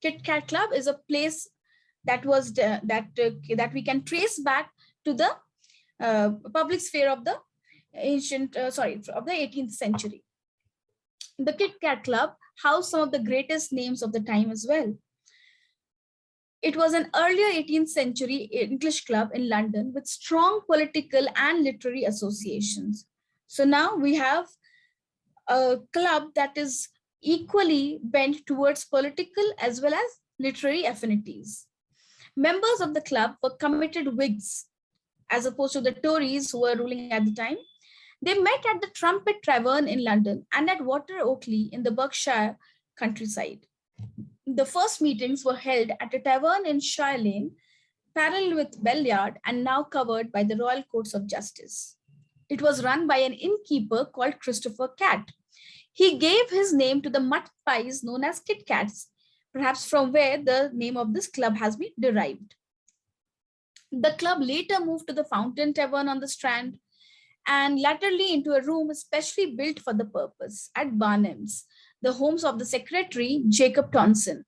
Kit Kat Club is a place that was that we can trace back to the public sphere of the of the 18th century. The Kit Kat Club housed some of the greatest names of the time as well. It was an earlier 18th century English club in London with strong political and literary associations. So now we have a club that is equally bent towards political as well as literary affinities. Members of the club were committed Whigs, as opposed to the Tories who were ruling at the time. They met at the Trumpet Tavern in London and at Water Oakley in the Berkshire countryside. The first meetings were held at a tavern in Shire Lane, parallel with Bell Yard and now covered by the Royal Courts of Justice. It was run by an innkeeper called Christopher Cat. He gave his name to the mud pies known as Kit Kats, perhaps from where the name of this club has been derived. The club later moved to the Fountain Tavern on the Strand and latterly into a room especially built for the purpose at Barnum's, the homes of the secretary, Jacob Tonson.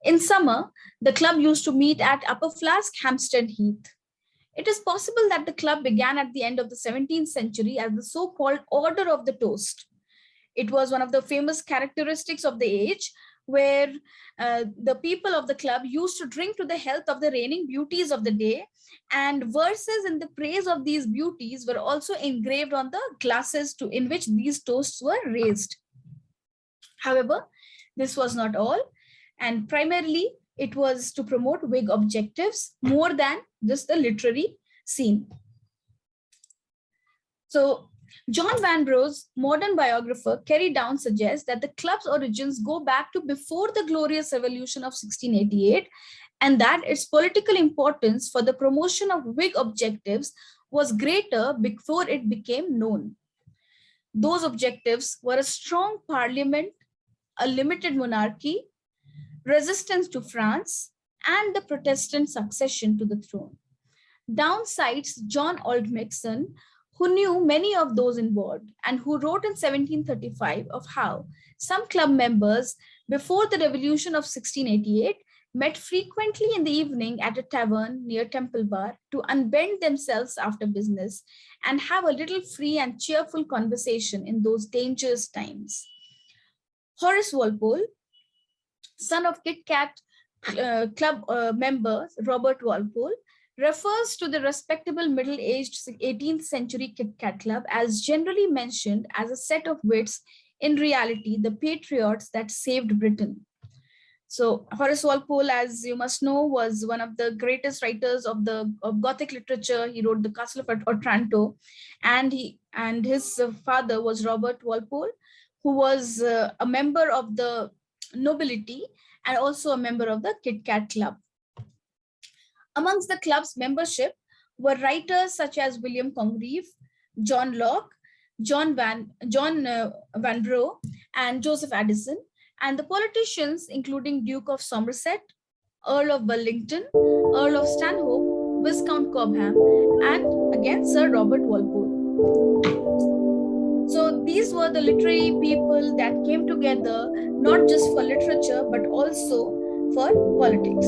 In summer, the club used to meet at Upper Flask, Hampstead Heath. It is possible that the club began at the end of the 17th century as the so-called Order of the Toast. It was one of the famous characteristics of the age where the people of the club used to drink to the health of the reigning beauties of the day, and verses in the praise of these beauties were also engraved on the glasses in which these toasts were raised. However, this was not all, and primarily it was to promote Whig objectives more than just the literary scene. So John Vanbrugh's modern biographer, Kerry Down, suggests that the club's origins go back to before the Glorious Revolution of 1688, and that its political importance for the promotion of Whig objectives was greater before it became known. Those objectives were a strong parliament, a limited monarchy, resistance to France, and the Protestant succession to the throne. Down cites John Aldmixon, who knew many of those involved and who wrote in 1735 of how some club members before the revolution of 1688 met frequently in the evening at a tavern near Temple Bar to unbend themselves after business and have a little free and cheerful conversation in those dangerous times. Horace Walpole, son of Kit Kat club member Robert Walpole, refers to the respectable middle-aged 18th century Kit Kat Club as generally mentioned as a set of wits, in reality, the patriots that saved Britain. So Horace Walpole, as you must know, was one of the greatest writers of Gothic literature. He wrote The Castle of Otranto, and his father was Robert Walpole, who was a member of the nobility and also a member of the Kit Kat Club. Amongst the club's membership were writers such as William Congreve, John Locke, John Vanbrugh, and Joseph Addison, and the politicians including Duke of Somerset, Earl of Burlington, Earl of Stanhope, Viscount Cobham, and again Sir Robert Walpole. So these were the literary people that came together not just for literature but also for politics.